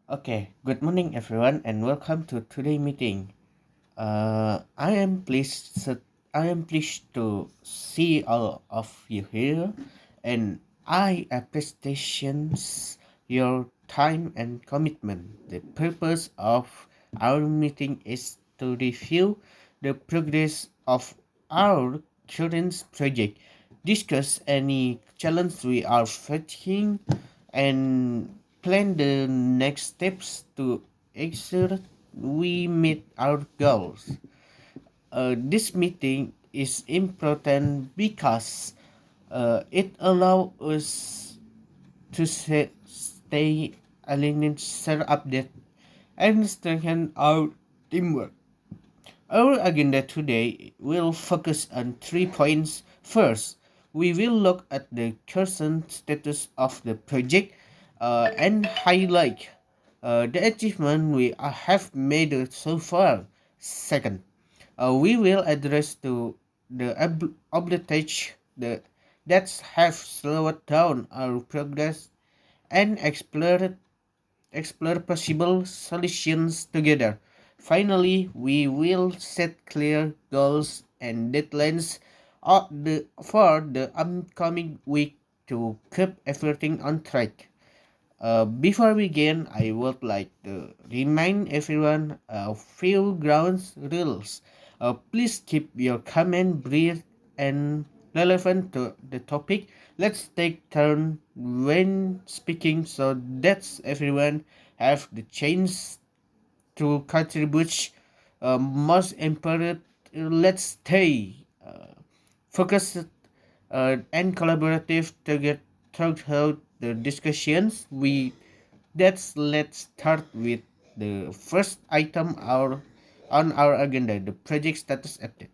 Okay, good morning everyone and welcome to today's meeting. I am pleased to see all of you here, and I appreciate your time and commitment. The purpose of our meeting is to review the progress of our current project, discuss any challenge we are facing, and plan the next steps to ensure we meet our goals. This meeting is important because it allows us to stay aligned, share update, and strengthen our teamwork. Our agenda today will focus on 3 points. First, we will look at the current status of the project and highlight the achievement we have made so far. Second, we will address the obstacles that have slowed down our progress and explore possible solutions together. Finally, we will set clear goals and deadlines for the upcoming week to keep everything on track. Before we begin, I would like to remind everyone a few ground rules. Please keep your comment brief and relevant to the topic. Let's take turn when speaking so that everyone have the chance to contribute. Most important, let's stay focused and collaborative to get through the discussions. Let's start with the first item on our agenda, the project status update.